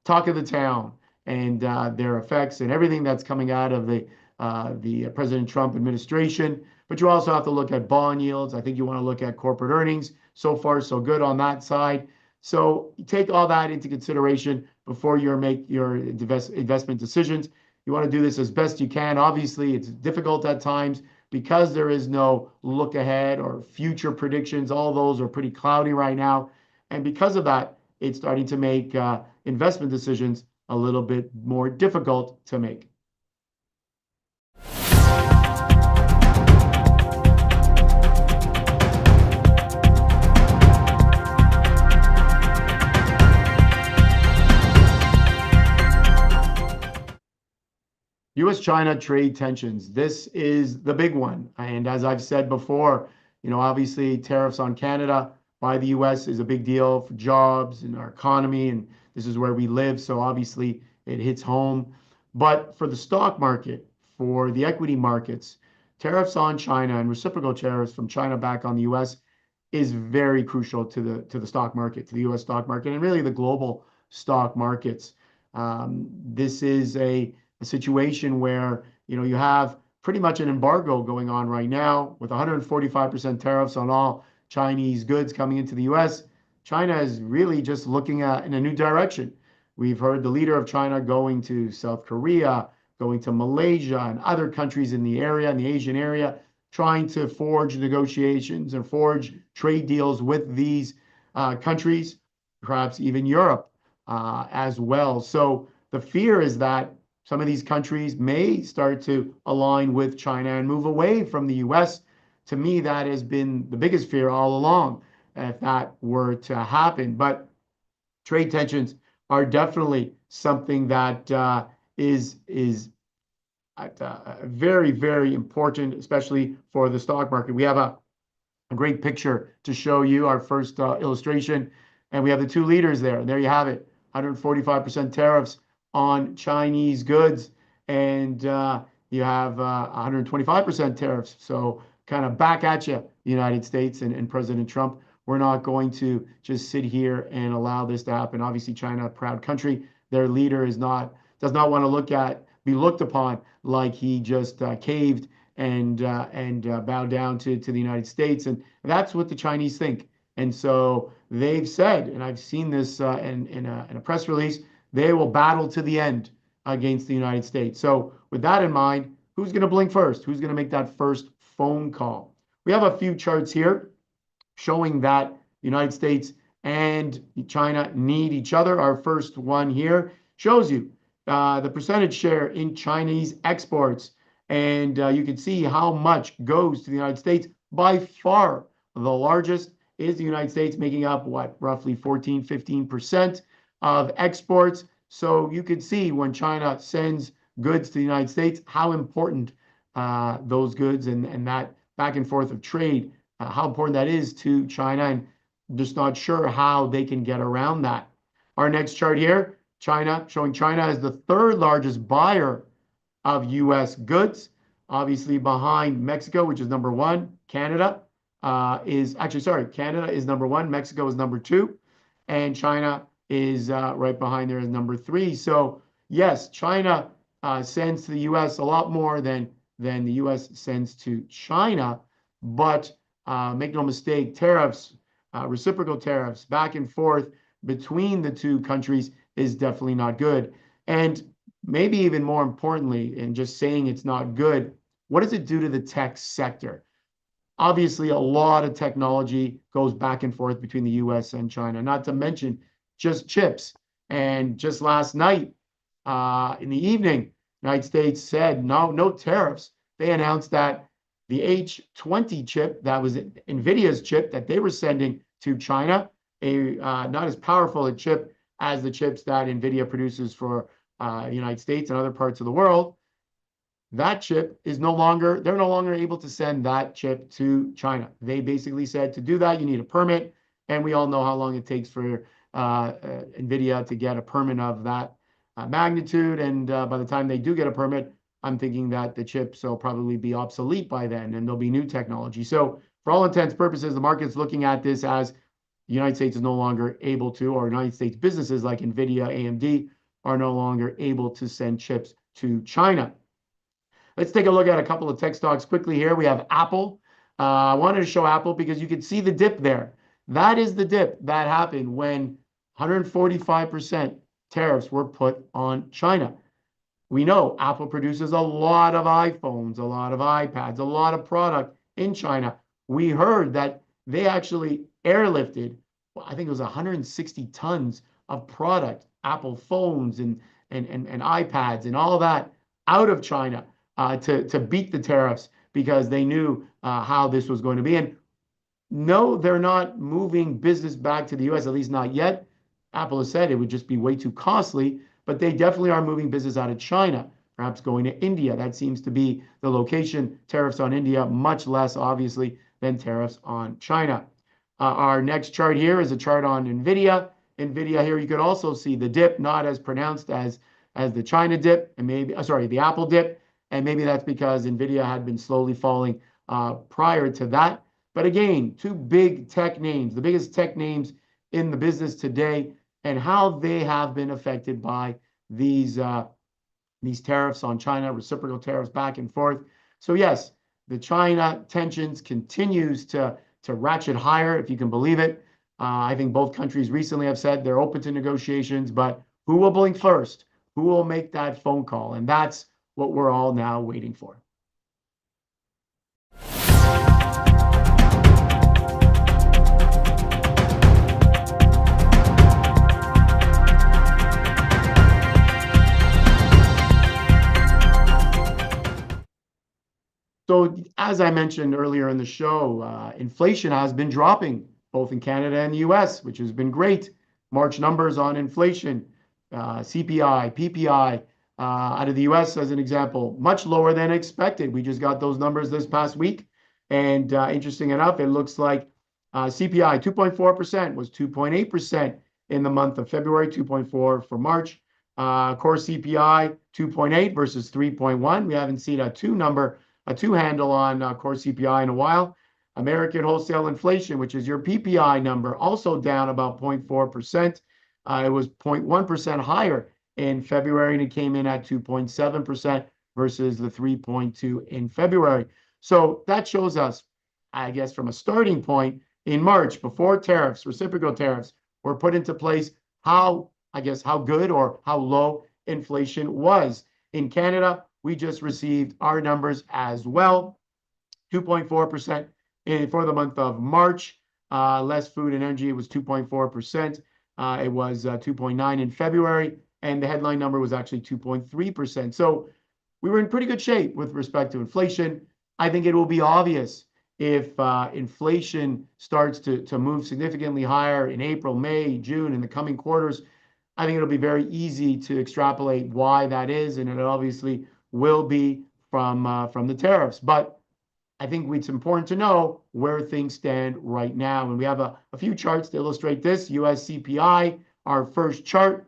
Speaker 1: talk of the town, and their effects and everything that's coming out of the President Trump administration. But you also have to look at bond yields. I think you want to look at corporate earnings. So far, so good on that side. So you take all that into consideration before you make your investment decisions. You want to do this as best you can. Obviously, it's difficult at times because there is no look ahead or future predictions. All those are pretty cloudy right now. And because of that, it's starting to make investment decisions a little bit more difficult to make. U.S.-China trade tensions. This is the big one. And as I've said before, obviously tariffs on Canada by the US is a big deal for jobs and our economy, and this is where we live. So obviously it hits home. But for the stock market, for the equity markets, tariffs on China and reciprocal tariffs from China back on the US is very crucial to the stock market, to the US stock market, and really the global stock markets. This is a situation where you have pretty much an embargo going on right now with 145% tariffs on all Chinese goods coming into the US. China is really just looking at in a new direction. We've heard the leader of China going to South Korea, going to Malaysia and other countries in the area, in the Asian area, trying to forge negotiations and forge trade deals with these countries, perhaps even Europe as well. So the fear is that some of these countries may start to align with China and move away from the US. To me, that has been the biggest fear all along, if that were to happen. But trade tensions are definitely something that is very, very important, especially for the stock market. We have a great picture to show you, our first illustration, and we have the two leaders there. And there you have it, 145% tariffs on Chinese goods, and you have 125% tariffs. So kind of back at you, the United States and President Trump. We're not going to just sit here and allow this to happen. Obviously, China, a proud country, their leader does not want to be looked upon like he just caved and bowed down to the United States. And that's what the Chinese think. And so they've said, and I've seen this in a press release, they will battle to the end against the United States. So with that in mind, who's going to blink first? Who's going to make that first phone call? We have a few charts here showing that the United States and China need each other. Our first one here shows you the percentage share in Chinese exports. And you can see how much goes to the United States. By far, the largest is the United States, making up roughly 14, 15% of exports. So you could see when China sends goods to the United States, how important those goods and that back and forth of trade, how important that is to China, and just not sure how they can get around that. Our next chart here, China, showing China as the third largest buyer of US goods, obviously behind Mexico, which is number one. Canada Canada is number one, Mexico is number two, and China is right behind there as number three. So yes, China sends to the US a lot more than the US sends to China, but make no mistake, tariffs, reciprocal tariffs back and forth between the two countries is definitely not good. And maybe even more importantly, and just saying it's not good, what does it do to the tech sector? Obviously, a lot of technology goes back and forth between the US and China, not to mention just chips. And just last night, in the evening, the United States said no tariffs. They announced that the H20 chip, that was NVIDIA's chip that they were sending to China, not as powerful a chip as the chips that NVIDIA produces for the United States and other parts of the world. That chip is they're no longer able to send that chip to China. They basically said to do that, you need a permit. And we all know how long it takes for NVIDIA to get a permit of that magnitude. And by the time they do get a permit, I'm thinking that the chips will probably be obsolete by then and there'll be new technology. So for all intents and purposes, the market's looking at this as the United States is no longer able to, or United States businesses like NVIDIA, AMD are no longer able to send chips to China. Let's take a look at a couple of tech stocks quickly here. We have Apple. I wanted to show Apple because you can see the dip there. That is the dip that happened when 145% tariffs were put on China. We know Apple produces a lot of iPhones, a lot of iPads, a lot of product in China. We heard that they actually airlifted, I think it was 160 tons of product, Apple phones and iPads and all that out of China to beat the tariffs because they knew how this was going to be. And no, they're not moving business back to the US, at least not yet. Apple has said it would just be way too costly, but they definitely are moving business out of China, perhaps going to India. That seems to be the location. Tariffs on India, much less, obviously, than tariffs on China. Our next chart here is a chart on NVIDIA. NVIDIA here, you could also see the dip, not as pronounced as the China dip, and maybe, sorry, the Apple dip. And maybe that's because NVIDIA had been slowly falling prior to that. But again, two big tech names, the biggest tech names in the business today, and how they have been affected by these tariffs on China, reciprocal tariffs back and forth. So yes, the China tensions continues to ratchet higher, if you can believe it. I think both countries recently have said they're open to negotiations, but who will blink first? Who will make that phone call? And that's what we're all now waiting for. So as I mentioned earlier in the show, inflation has been dropping both in Canada and the US, which has been great. March numbers on inflation, CPI, PPI, out of the US as an example, much lower than expected. We just got those numbers this past week. And interesting enough, it looks like CPI 2.4% was 2.8% in the month of February, 2.4 for March. Core CPI 2.8 versus 3.1. We haven't seen a two handle on core CPI in a while. American wholesale inflation, which is your PPI number, also down about 0.4%. It was 0.1% higher in February, and it came in at 2.7% versus the 3.2 in February. So that shows us, I guess, from a starting point in March, before tariffs, reciprocal tariffs were put into place, how good or how low inflation was. In Canada, we just received our numbers as well, 2.4% for the month of March. Less food and energy, it was 2.4%. It was 2.9 in February, and the headline number was actually 2.3%. So we were in pretty good shape with respect to inflation. I think it will be obvious if inflation starts to move significantly higher in April, May, June, in the coming quarters. I think it'll be very easy to extrapolate why that is, and it obviously will be from the tariffs. But I think it's important to know where things stand right now. And we have a few charts to illustrate this. US CPI, our first chart,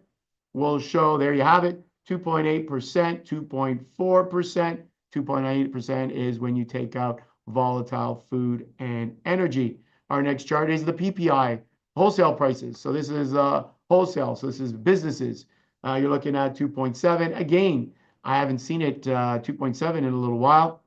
Speaker 1: will show, there you have it, 2.8%, 2.4%. 2.8% is when you take out volatile food and energy. Our next chart is the PPI, wholesale prices. So this is wholesale, so this is businesses. You're looking at 2.7. Again, I haven't seen it 2.7 in a little while,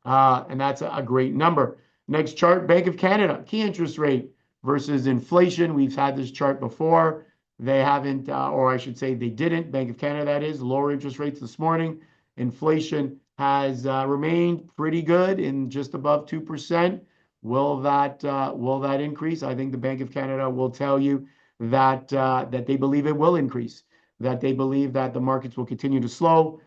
Speaker 1: and that's a great number. Next chart, Bank of Canada, key interest rate versus inflation. We've had this chart before. They haven't, or I should say they didn't. Bank of Canada, that is, lower interest rates this morning. Inflation has remained pretty good in just above 2%. Will that increase? I think the Bank of Canada will tell you that they believe it will increase, that they believe that the markets will continue to slow,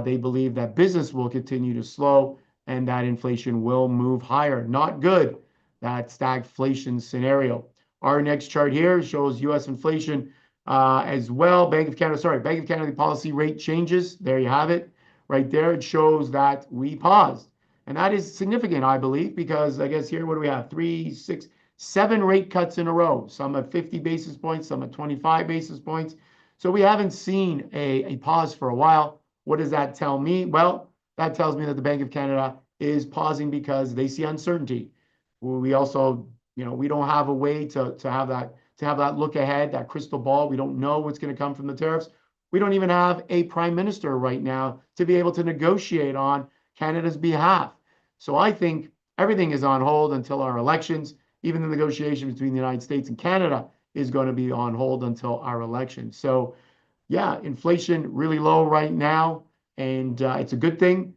Speaker 1: they believe that business will continue to slow, and that inflation will move higher. Not good, that stagflation scenario. Our next chart here shows U.S. inflation as well. Bank of Canada policy rate changes. There you have it. Right there, it shows that we paused. And that is significant, I believe, because I guess here, what do we have? 3, 6, 7 rate cuts in a row. Some at 50 basis points, some at 25 basis points. So we haven't seen a pause for a while. What does that tell me? Well, that tells me that the Bank of Canada is pausing because they see uncertainty. We also, we don't have a way to have that look ahead, that crystal ball. We don't know what's going to come from the tariffs. We don't even have a prime minister right now to be able to negotiate on Canada's behalf. So I think everything is on hold until our elections. Even the negotiation between the United States and Canada is going to be on hold until our election. So yeah, inflation really low right now. And it's a good thing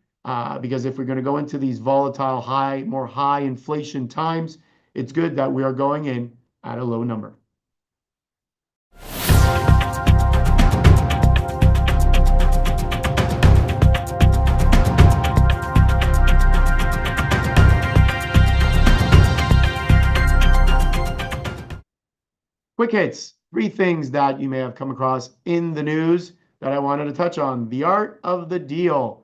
Speaker 1: because if we're going to go into these volatile, more high inflation times, it's good that we are going in at a low number. Quick hits, 3 things that you may have come across in the news that I wanted to touch on. The art of the deal.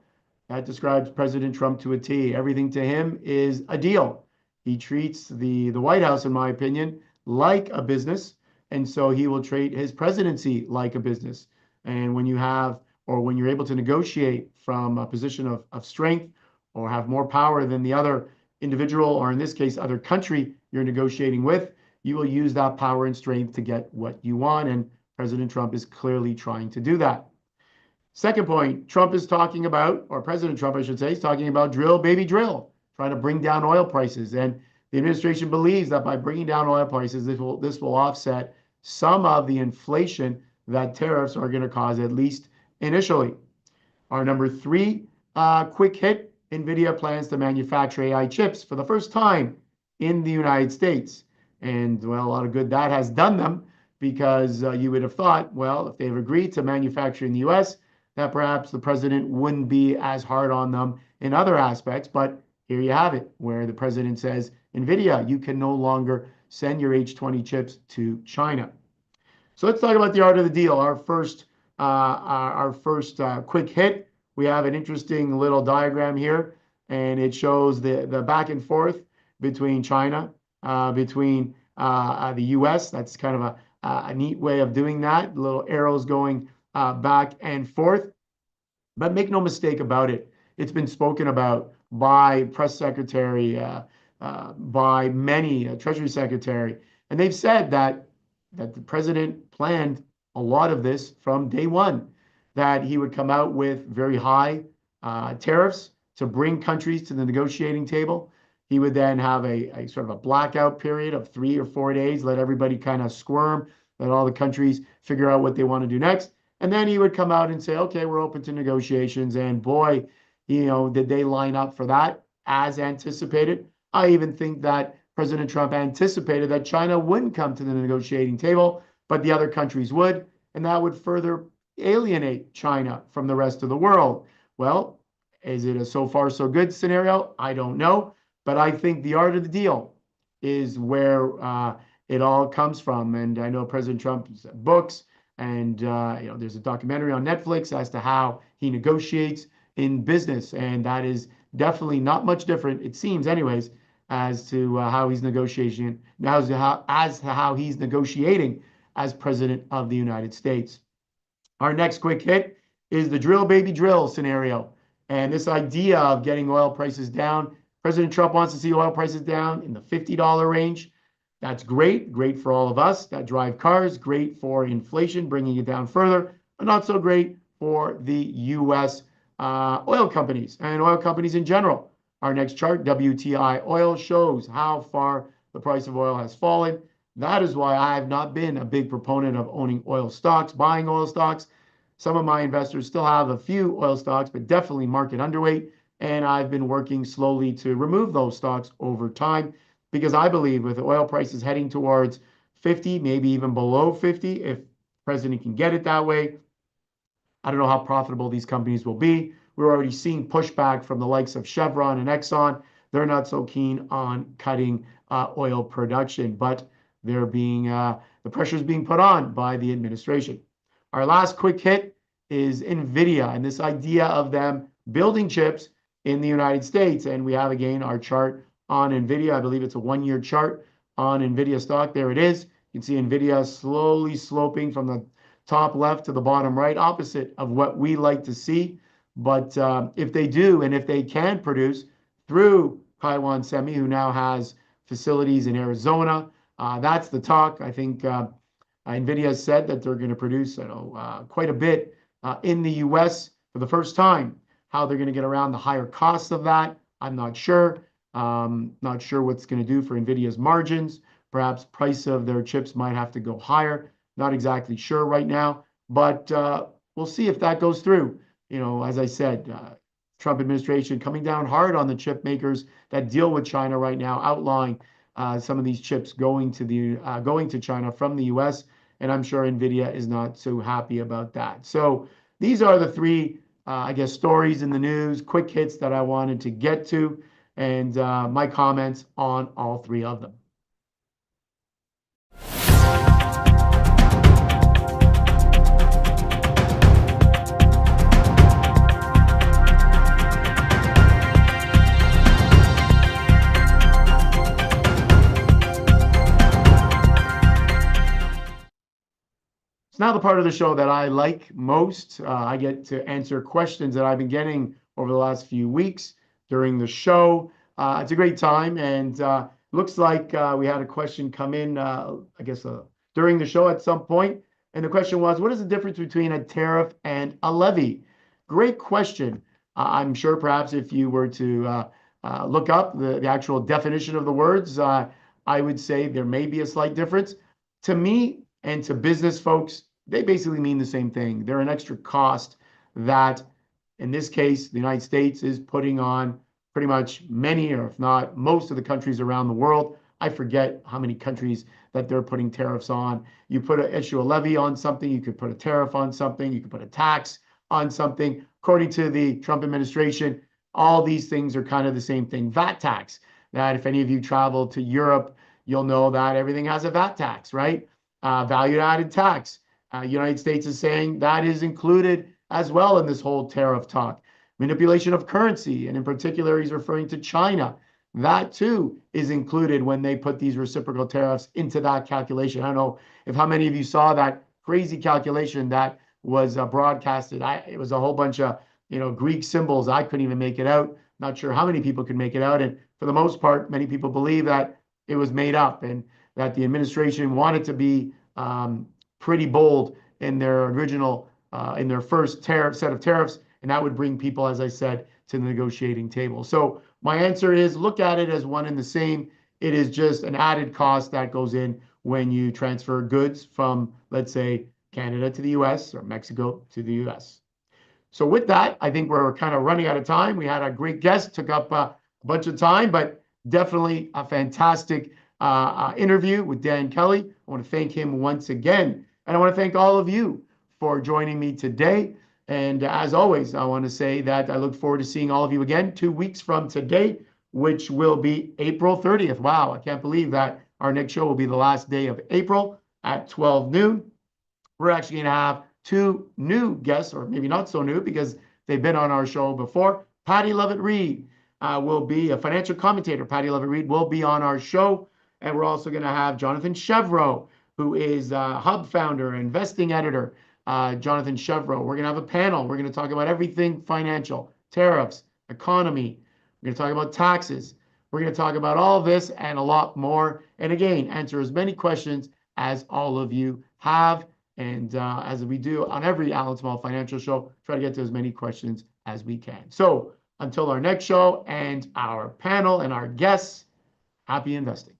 Speaker 1: That describes President Trump to a T. Everything to him is a deal. He treats the White House, in my opinion, like a business. And so he will treat his presidency like a business. And when you have, or when you're able to negotiate from a position of strength or have more power than the other individual, or in this case, other country you're negotiating with, you will use that power and strength to get what you want. And President Trump is clearly trying to do that. Second point, Trump is talking about, or President Trump, I should say, is talking about drill, baby, drill, trying to bring down oil prices. And the administration believes that by bringing down oil prices, this will offset some of the inflation that tariffs are going to cause, at least initially. Our number three quick hit, NVIDIA plans to manufacture AI chips for the first time in the United States. And, well, a lot of good that has done them, because you would have thought, well, if they've agreed to manufacture in the US, that perhaps the president wouldn't be as hard on them in other aspects. But here you have it, where the president says, NVIDIA, you can no longer send your H20 chips to China. So let's talk about the art of the deal. Our first quick hit. We have an interesting little diagram here, and it shows the back and forth between China, between the US. That's kind of a neat way of doing that. Little arrows going back and forth. But make no mistake about it, it's been spoken about by press secretary, by many, Treasury Secretary, and they've said that the president planned a lot of this from day one, that he would come out with very high tariffs to bring countries to the negotiating table. He would then have a sort of a blackout period of 3 or 4 days, let everybody kind of squirm, let all the countries figure out what they want to do next. And then he would come out and say, okay, we're open to negotiations. And boy, did they line up for that as anticipated? I even think that President Trump anticipated that China wouldn't come to the negotiating table, but the other countries would, and that would further alienate China from the rest of the world. Well, is it a so far so good scenario? I don't know, but I think the art of the deal is where it all comes from. And I know President Trump's books, and there's a documentary on Netflix as to how he negotiates in business, and that is definitely not much different, it seems, anyways, as to how he's negotiating, as to how he's negotiating as president of the United States. Our next quick hit is the drill, baby, drill scenario, and this idea of getting oil prices down. President Trump wants to see oil prices down in the $50 range. That's great for all of us that drive cars, great for inflation, bringing it down further, but not so great for the U.S. Oil companies and oil companies in general. Our next chart, WTI oil, shows how far the price of oil has fallen. That is why I have not been a big proponent of owning oil stocks, buying oil stocks. Some of my investors still have a few oil stocks, but definitely market underweight. And I've been working slowly to remove those stocks over time, because I believe with the oil prices heading towards 50, maybe even below 50, if the president can get it that way, I don't know how profitable these companies will be. We're already seeing pushback from the likes of Chevron and Exxon. They're not so keen on cutting oil production, but they're being the pressure is being put on by the administration. Our last quick hit is NVIDIA and this idea of them building chips in the United States. And we have, again, our chart on NVIDIA. I believe it's a 1-year chart on NVIDIA stock. There it is. You can see NVIDIA slowly sloping from the top left to the bottom right, opposite of what we like to see. But if they do, and if they can produce through Taiwan Semi, who now has facilities in Arizona, that's the talk. I think NVIDIA has said that they're going to produce quite a bit in the U.S. for the first time. How they're going to get around the higher costs of that, I'm not sure. Not sure what's going to do for NVIDIA's margins. Perhaps price of their chips might have to go higher. Not exactly sure right now, but we'll see if that goes through. As I said, Trump administration coming down hard on the chip makers that deal with China right now, outlawing some of these chips going to China from the U.S. And I'm sure NVIDIA is not so happy about that. So these are the three, stories in the news, quick hits that I wanted to get to, and my comments on all three of them. now the part of the show that I like most. I get to answer questions that I've been getting over the last few weeks during the show. It's a great time, and looks like we had a question come in, I guess, during the show at some point. And the question was, what is the difference between a tariff and a levy? Great question. I'm sure perhaps if you were to look up the actual definition of the words, I would say there may be a slight difference. To me and to business folks, they basically mean the same thing. They're an extra cost that, in this case, the United States is putting on pretty much many, or if not most of the countries around the world. I forget how many countries that they're putting tariffs on. You issue a levy on something, you could put a tariff on something, you could put a tax on something. According to the Trump administration, all these things are kind of the same thing. VAT tax, that if any of you travel to Europe, you'll know that everything has a VAT tax, right? Value added tax. United States is saying that is included as well in this whole tariff talk. Manipulation of currency, and in particular, he's referring to China. That too is included when they put these reciprocal tariffs into that calculation. I don't know if how many of you saw that crazy calculation that was broadcasted. It was a whole bunch of Greek symbols. I couldn't even make it out. Not sure how many people could make it out. And for the most part, many people believe that it was made up and that the administration wanted to be pretty bold in their original, in their first set of tariffs, and that would bring people, as I said, to the negotiating table. So my answer is look at it as one and the same. It is just an added cost that goes in when you transfer goods from, let's say, Canada to the US or Mexico to the US. So with that, I think we're kind of running out of time. We had a great guest, took up a bunch of time, but definitely a fantastic interview with Dan Kelly. I want to thank him once again. And I want to thank all of you for joining me today. And as always, I want to say that I look forward to seeing all of you again 2 weeks from today, which will be April 30th. Wow, I can't believe that our next show will be the last day of April at 12 noon. We're actually going to have 2 new guests, or maybe not so new because they've been on our show before. Patty Levitt-Reed will be a financial commentator. Patty Levitt-Reed will be on our show. And we're also going to have Jonathan Chevreau, who is Hub founder, investing editor. Jonathan Chevreau. We're going to have a panel. We're going to talk about everything financial, tariffs, economy. We're going to talk about taxes. We're going to talk about all this and a lot more. And again, answer as many questions as all of you have. And as we do on every Allan Small Financial Show, try to get to as many questions as we can. So until our next show and our panel and our guests, happy investing.